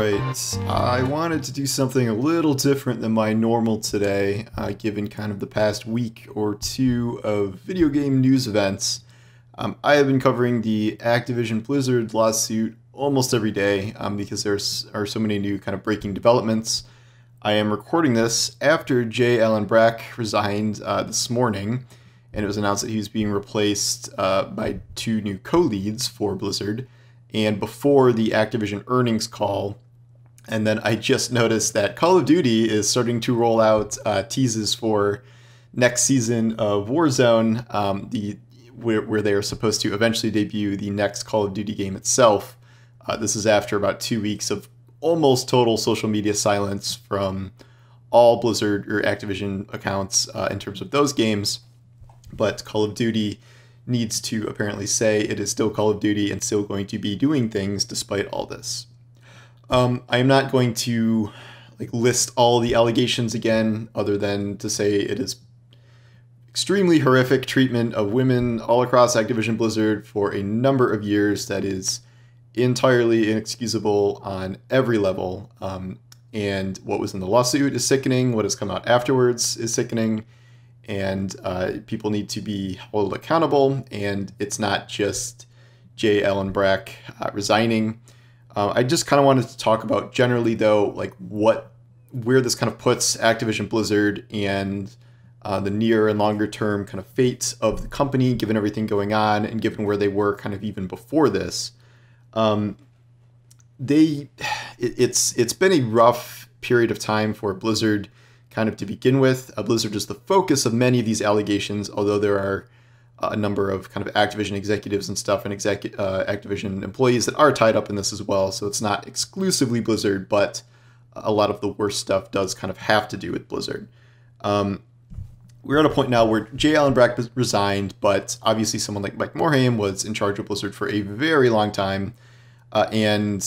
Alright, I wanted to do something a little different than my normal today, given kind of the past week or two of video game news events. I have been covering the Activision Blizzard lawsuit almost every day because there are so many new kind of breaking developments. I am recording this after J. Allen Brack resigned this morning, and it was announced that he was being replaced by two new co-leads for Blizzard, and before the Activision earnings call. And then I just noticed that Call of Duty is starting to roll out teases for next season of Warzone, where they are supposed to eventually debut the next Call of Duty game itself. This is after about 2 weeks of almost total social media silence from all Blizzard or Activision accounts in terms of those games. But Call of Duty needs to apparently say it is still Call of Duty and still going to be doing things despite all this. I am not going to list all the allegations again, other than to say it is extremely horrific treatment of women all across Activision Blizzard for a number of years that is entirely inexcusable on every level. And what was in the lawsuit is sickening. What has come out afterwards is sickening. And people need to be held accountable. And it's not just J. Allen Brack resigning. I just kind of wanted to talk about generally, though, where this kind of puts Activision Blizzard and the near and longer term kind of fate of the company, given everything going on and given where they were kind of even before this. It's been a rough period of time for Blizzard kind of to begin with. Blizzard is the focus of many of these allegations, although there are a number of kind of Activision executives and stuff and Activision employees that are tied up in this as well. So it's not exclusively Blizzard, but a lot of the worst stuff does kind of have to do with Blizzard. We're at a point now where J. Allen Brack resigned, but obviously someone like Mike Morhaime was in charge of Blizzard for a very long time. And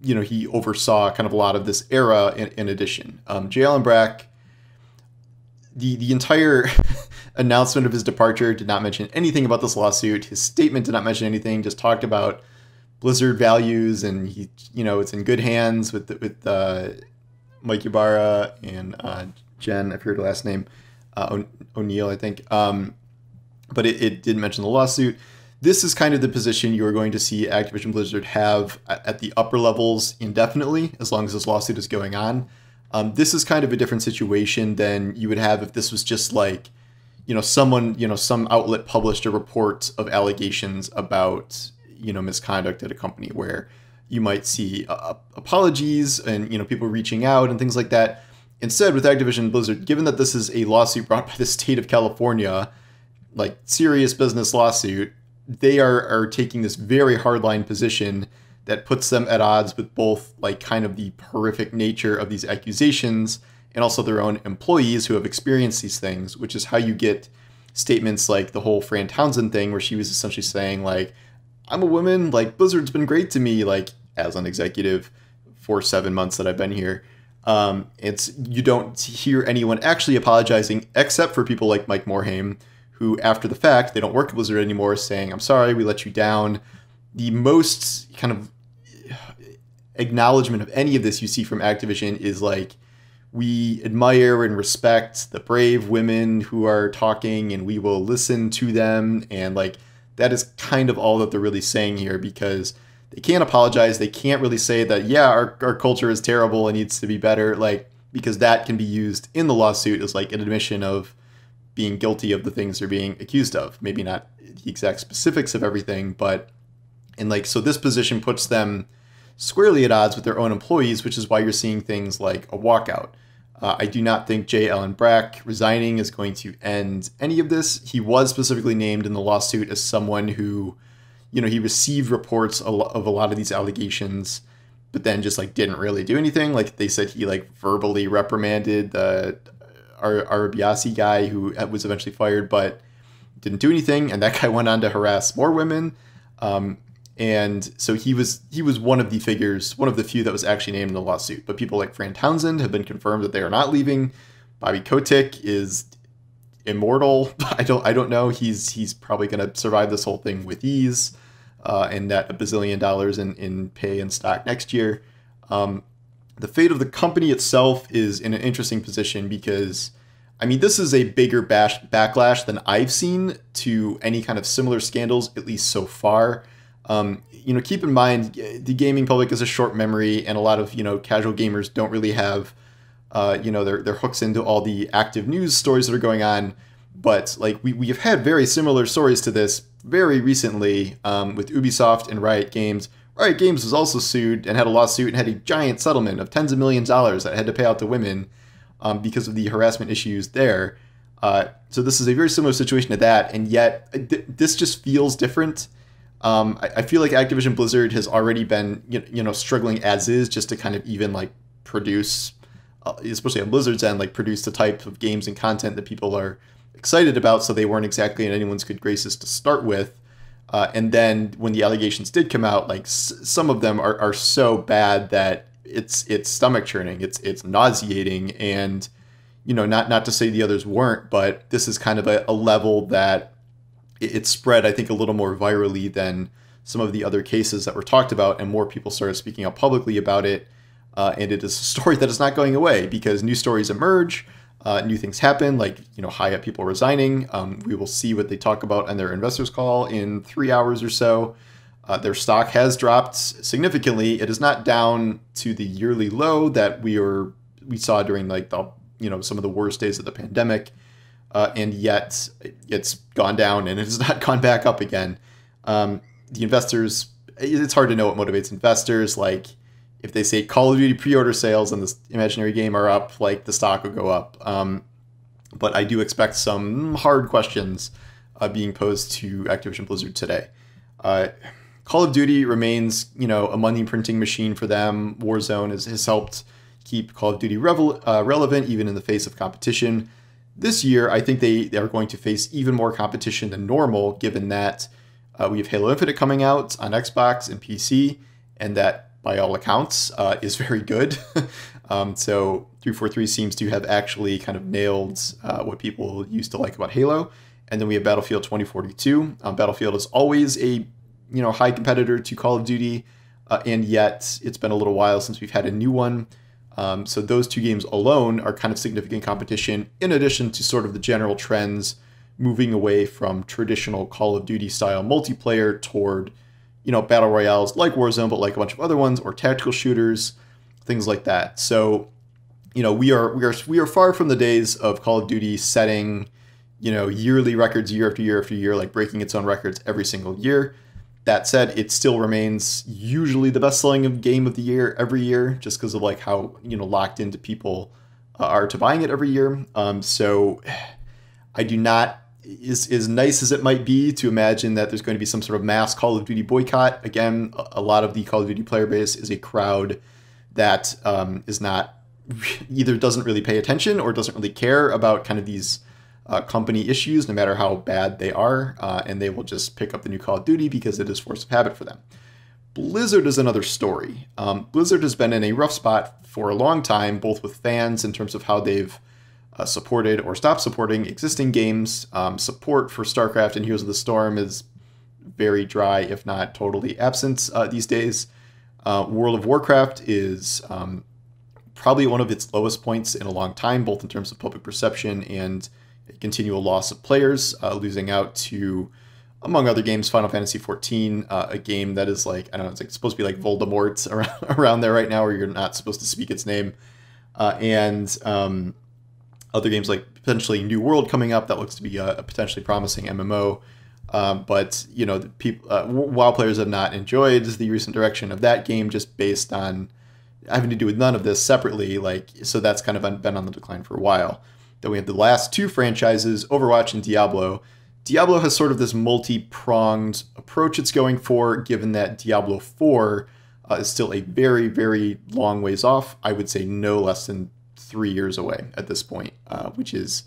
he oversaw kind of a lot of this era in addition. J. Allen Brack, the entire announcement of his departure did not mention anything about this lawsuit. His statement did not mention anything, just talked about Blizzard values, and it's in good hands with Mike Ybarra and Jen, I forget her last name, O'Neill, I think. But it didn't mention the lawsuit. This is kind of the position you are going to see Activision Blizzard have at the upper levels indefinitely, as long as this lawsuit is going on. This is kind of a different situation than you would have if this was just some outlet published a report of allegations about, misconduct at a company, where you might see apologies and, people reaching out and things like that. Instead, with Activision Blizzard, given that this is a lawsuit brought by the state of California, serious business lawsuit, they are taking this very hardline position that puts them at odds with both kind of the horrific nature of these accusations and also their own employees who have experienced these things, which is how you get statements like the whole Fran Townsend thing, where she was essentially saying I'm a woman, Blizzard's been great to me, as an executive for 7 months that I've been here. You don't hear anyone actually apologizing except for people like Mike Morhaime, who after the fact, they don't work at Blizzard anymore, saying, I'm sorry, we let you down. The most kind of acknowledgement of any of this you see from Activision is we admire and respect the brave women who are talking, and we will listen to them. And that is kind of all that they're really saying here, because they can't apologize. They can't really say that, yeah, our culture is terrible and needs to be better, because that can be used in the lawsuit as an admission of being guilty of the things they're being accused of. Maybe not the exact specifics of everything, but so this position puts them squarely at odds with their own employees, which is why you're seeing things like a walkout. I do not think J. Allen Brack resigning is going to end any of this. He was specifically named in the lawsuit as someone who, he received reports of a lot of these allegations, but then just didn't really do anything. They said he verbally reprimanded the Arabiasi guy who was eventually fired, but didn't do anything. And that guy went on to harass more women. And so he was one of the figures, one of the few that was actually named in the lawsuit. But people like Fran Townsend have been confirmed that they are not leaving. Bobby Kotick is immortal. I don't know. He's probably going to survive this whole thing with ease, and net $1 bazillion in pay and stock next year. The fate of the company itself is in an interesting position because, I mean, this is a bigger backlash than I've seen to any kind of similar scandals, at least so far. Keep in mind, the gaming public is a short memory, and a lot of, casual gamers don't really have, their hooks into all the active news stories that are going on. But, like, we have had very similar stories to this very recently with Ubisoft and Riot Games. Riot Games was also sued and had a lawsuit and had a giant settlement of tens of millions of dollars that had to pay out to women because of the harassment issues there. So this is a very similar situation to that, and yet this just feels different. I feel like Activision Blizzard has already been struggling as is just to kind of even like produce, especially on Blizzard's end, like produce the type of games and content that people are excited about. So they weren't exactly in anyone's good graces to start with. And then when the allegations did come out, like some of them are so bad that it's stomach churning, it's nauseating, and not to say the others weren't, but this is kind of a level that it spread, I think, a little more virally than some of the other cases that were talked about, and more people started speaking out publicly about it. And it is a story that is not going away because new stories emerge, new things happen, like high-up people resigning. We will see what they talk about on their investors call in 3 hours or so. Their stock has dropped significantly. It is not down to the yearly low that we saw during like the some of the worst days of the pandemic, and yet it's gone down and it has not gone back up again. The investors, it's hard to know what motivates investors. Like if they say Call of Duty pre-order sales on this imaginary game are up, like the stock will go up. But I do expect some hard questions being posed to Activision Blizzard today. Call of Duty remains, a money printing machine for them. Warzone has helped keep Call of Duty relevant even in the face of competition. This year, I think they are going to face even more competition than normal, given that we have Halo Infinite coming out on Xbox and PC, and that, by all accounts, is very good. So 343 seems to have actually kind of nailed what people used to like about Halo. And then we have Battlefield 2042. Battlefield is always a high competitor to Call of Duty, and yet it's been a little while since we've had a new one. So those two games alone are kind of significant competition, in addition to sort of the general trends moving away from traditional Call of Duty style multiplayer toward, battle royales like Warzone, but like a bunch of other ones, or tactical shooters, things like that. So, we are far from the days of Call of Duty setting, yearly records year after year after year, like breaking its own records every single year. That said, it still remains usually the best-selling game of the year every year, just because of like how locked into people are to buying it every year. So I do not, as nice as it might be to imagine that there's going to be some sort of mass Call of Duty boycott. Again, a lot of the Call of Duty player base is a crowd that is not either doesn't really pay attention or doesn't really care about kind of these company issues, no matter how bad they are, and they will just pick up the new Call of Duty because it is force of habit for them. Blizzard is another story. Blizzard has been in a rough spot for a long time, both with fans in terms of how they've supported or stopped supporting existing games. Support for StarCraft and Heroes of the Storm is very dry, if not totally absent these days. World of Warcraft is probably one of its lowest points in a long time, both in terms of public perception and a continual loss of players, losing out to, among other games, Final Fantasy XIV, a game that is like, I don't know, it's like supposed to be like Voldemort around there right now, where you're not supposed to speak its name. And other games like potentially New World coming up that looks to be a potentially promising MMO. But, the people, WoW players have not enjoyed the recent direction of that game, just based on having to do with none of this separately. So that's kind of been on the decline for a while. Then we have the last two franchises, Overwatch and Diablo. Diablo has sort of this multi-pronged approach it's going for, given that Diablo 4 is still a very, very long ways off. I would say no less than 3 years away at this point, which is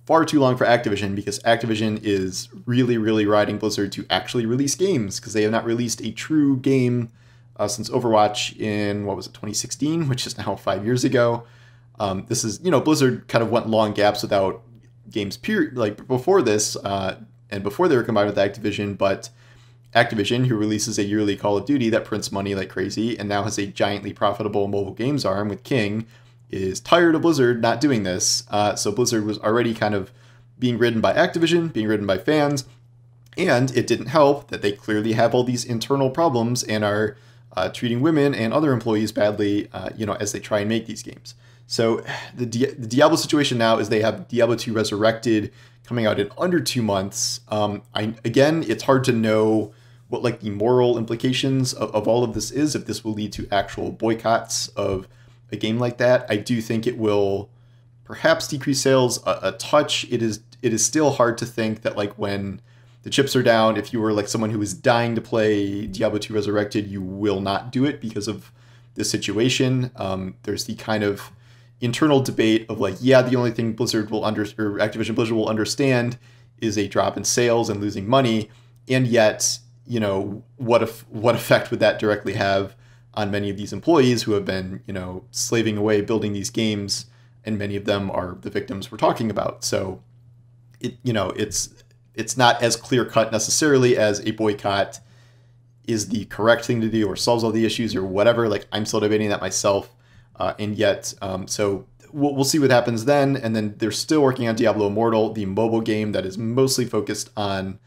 far too long for Activision, because Activision is really, really riding Blizzard to actually release games, because they have not released a true game since Overwatch in, 2016, which is now 5 years ago. This is, Blizzard kind of went long gaps without games before this, and before they were combined with Activision, but Activision, who releases a yearly Call of Duty that prints money like crazy and now has a giantly profitable mobile games arm with King, is tired of Blizzard not doing this. So Blizzard was already kind of being ridden by Activision, being ridden by fans, and it didn't help that they clearly have all these internal problems and are treating women and other employees badly, as they try and make these games. So the Diablo situation now is they have Diablo 2 Resurrected coming out in under 2 months. Again, it's hard to know what like the moral implications of all of this is, if this will lead to actual boycotts of a game like that. I do think it will perhaps decrease sales a touch. It is still hard to think that like when the chips are down, if you were like someone who is dying to play Diablo 2 Resurrected, you will not do it because of this situation. There's the kind of internal debate of like, yeah, the only thing Activision Blizzard will understand is a drop in sales and losing money, and yet, what effect would that directly have on many of these employees who have been, slaving away building these games, and many of them are the victims we're talking about. So, it's not as clear cut necessarily as a boycott is the correct thing to do or solves all the issues or whatever. Like, I'm still debating that myself, and yet, so we'll see what happens then. And then they're still working on Diablo Mortal, the mobile game that is mostly focused on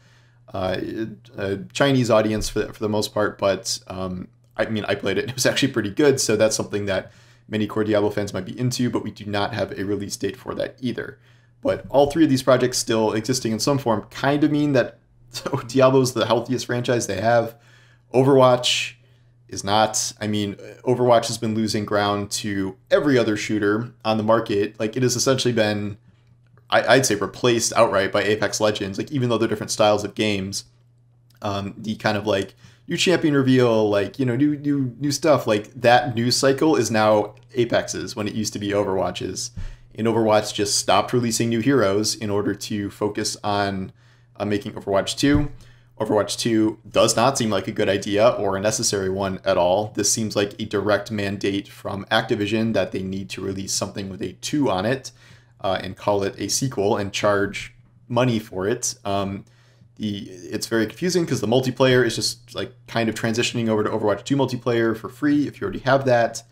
a Chinese audience for the most part, but I played it. It was actually pretty good, so that's something that many core Diablo fans might be into, but we do not have a release date for that either. But all three of these projects still existing in some form kind of mean that Diablo is the healthiest franchise they have. Overwatch is not. Overwatch has been losing ground to every other shooter on the market. Like, it has essentially been, I'd say, replaced outright by Apex Legends. Like, even though they're different styles of games, the kind of like new champion reveal, like, new stuff, like that news cycle is now Apex's when it used to be Overwatch's. And Overwatch just stopped releasing new heroes in order to focus on making Overwatch 2. Overwatch 2 does not seem like a good idea or a necessary one at all. This seems like a direct mandate from Activision that they need to release something with a 2 on it and call it a sequel and charge money for it. It's very confusing because the multiplayer is just like kind of transitioning over to Overwatch 2 multiplayer for free if you already have that.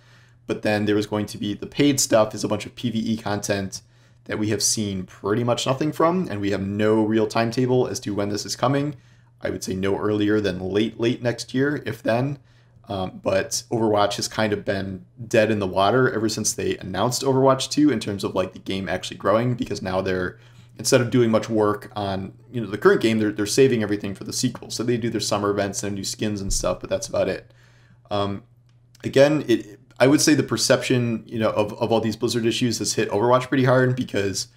But then there was going to be the paid stuff is a bunch of PvE content that we have seen pretty much nothing from, and we have no real timetable as to when this is coming. I would say no earlier than late next year, if then. But Overwatch has kind of been dead in the water ever since they announced Overwatch 2 in terms of like the game actually growing, because now they're, instead of doing much work on the current game, they're saving everything for the sequel. So they do their summer events and new skins and stuff, but that's about it. Again, I would say the perception of all these Blizzard issues has hit Overwatch pretty hard, because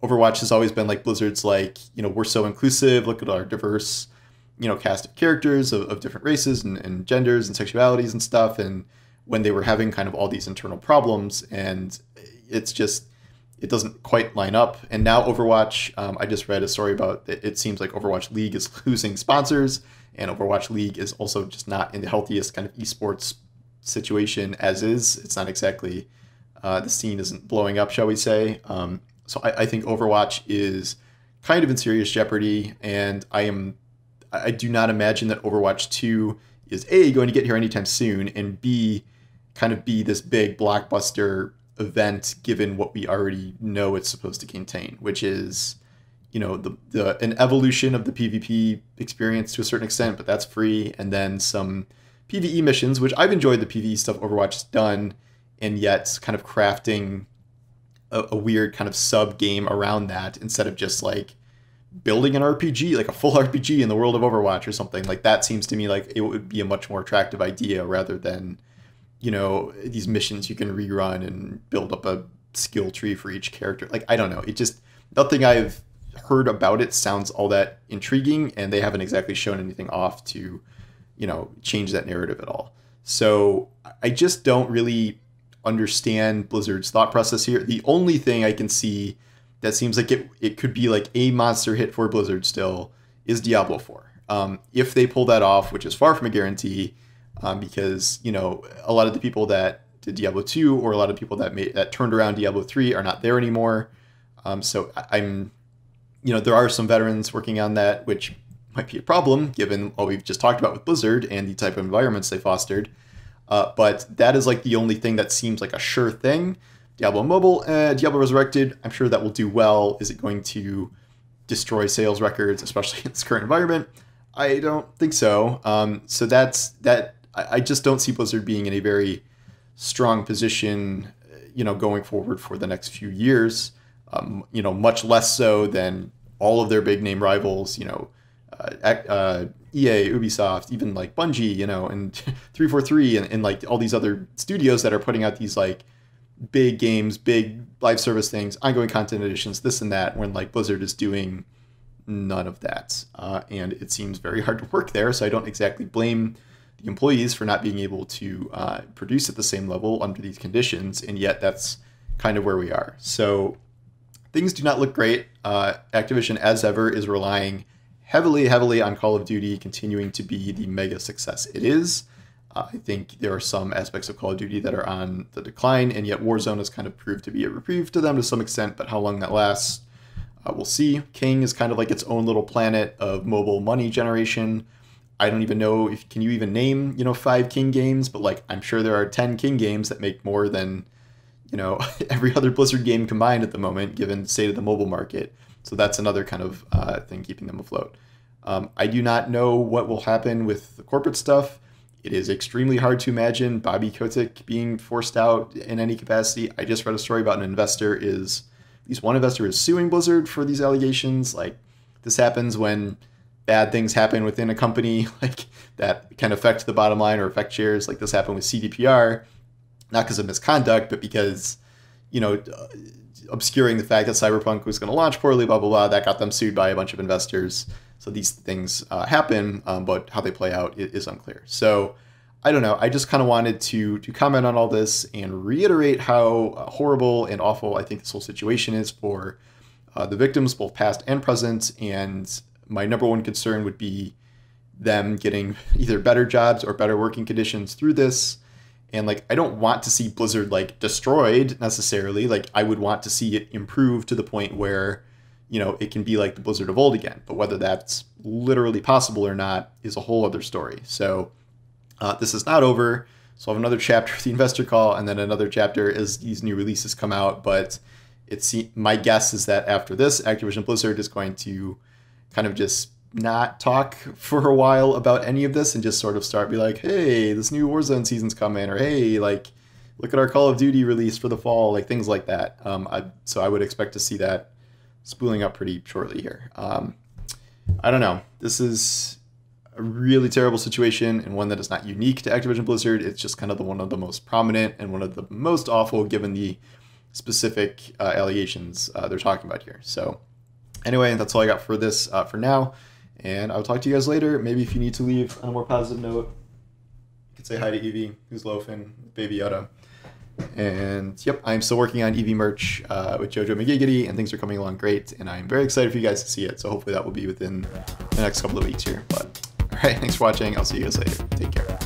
Overwatch has always been like Blizzard's like, we're so inclusive, look at our diverse cast of characters of different races and genders and sexualities and stuff. And when they were having kind of all these internal problems, and it doesn't quite line up. And now Overwatch, I just read a story about it seems like Overwatch League is losing sponsors, and Overwatch League is also just not in the healthiest kind of esports situation as is. It's not exactly, the scene isn't blowing up, shall we say. So I think Overwatch is kind of in serious jeopardy, and I do not imagine that Overwatch 2 is A, going to get here anytime soon, and B, kind of be this big blockbuster event given what we already know it's supposed to contain, which is, an evolution of the PvP experience to a certain extent, but that's free, and then some PvE missions, which I've enjoyed the PvE stuff Overwatch has done, and yet kind of crafting a weird kind of sub game around that instead of just like building an RPG, like a full RPG in the world of Overwatch or something. Like, that seems to me like it would be a much more attractive idea rather than, these missions you can rerun and build up a skill tree for each character. Like, I don't know. It just, nothing I've heard about it sounds all that intriguing, and they haven't exactly shown anything off to, change that narrative at all. So I just don't really understand Blizzard's thought process here. The only thing I can see that seems like it could be like a monster hit for Blizzard still is Diablo 4. If they pull that off, which is far from a guarantee, because, a lot of the people that did Diablo 2 or a lot of people that turned around Diablo 3 are not there anymore. So I'm, there are some veterans working on that, which might be a problem given what we've just talked about with Blizzard and the type of environments they fostered. But that is like the only thing that seems like a sure thing. Diablo Mobile, Diablo Resurrected, I'm sure that will do well. Is it going to destroy sales records, especially in this current environment? I don't think so. So that's that. I just don't see Blizzard being in a very strong position, going forward for the next few years. Much less so than all of their big name rivals. EA, Ubisoft, even like Bungie, and 343 and like all these other studios that are putting out these like big games, big live service things, ongoing content editions, this and that, when like Blizzard is doing none of that. And it seems very hard to work there. So I don't exactly blame the employees for not being able to produce at the same level under these conditions. And yet that's kind of where we are. So things do not look great. Activision, as ever, is relying heavily on Call of Duty continuing to be the mega success it is. I think there are some aspects of Call of Duty that are on the decline, and yet Warzone has kind of proved to be a reprieve to them to some extent, but how long that lasts, we'll see. King is kind of like its own little planet of mobile money generation. I don't even know can you even name, 5 King games, but like I'm sure there are 10 King games that make more than, every other Blizzard game combined at the moment, given the state of the mobile market. So that's another kind of thing keeping them afloat. I do not know what will happen with the corporate stuff. It is extremely hard to imagine Bobby Kotick being forced out in any capacity. I just read a story about at least one investor is suing Blizzard for these allegations. Like, this happens when bad things happen within a company, like that can affect the bottom line or affect shares. Like this happened with CDPR, not because of misconduct, but because, obscuring the fact that Cyberpunk was going to launch poorly, blah, blah, blah, that got them sued by a bunch of investors. So these things happen, but how they play out is unclear. So I don't know. I just kind of wanted to comment on all this and reiterate how horrible and awful I think this whole situation is for the victims, both past and present. And my number one concern would be them getting either better jobs or better working conditions through this. And like, I don't want to see Blizzard like destroyed necessarily. Like, I would want to see it improve to the point where, it can be like the Blizzard of old again. But whether that's literally possible or not is a whole other story. So this is not over. So I have another chapter, the investor call, and then another chapter as these new releases come out. But my guess is that after this, Activision Blizzard is going to kind of just not talk for a while about any of this and just sort of be like, hey, this new Warzone season's coming, or hey, like, look at our Call of Duty release for the fall, like things like that. So I would expect to see that spooling up pretty shortly here. I don't know. This is a really terrible situation and one that is not unique to Activision Blizzard. It's just kind of one of the most prominent and one of the most awful given the specific allegations they're talking about here. So anyway, that's all I got for this for now. And I'll talk to you guys later. Maybe if you need to leave on a more positive note, you could say hi to Evie, who's loafing, Baby Yoda. And yep, I'm still working on Eevee merch with Jojo McGiggity, and things are coming along great. And I'm very excited for you guys to see it. So hopefully that will be within the next couple of weeks here. But all right, thanks for watching. I'll see you guys later. Take care.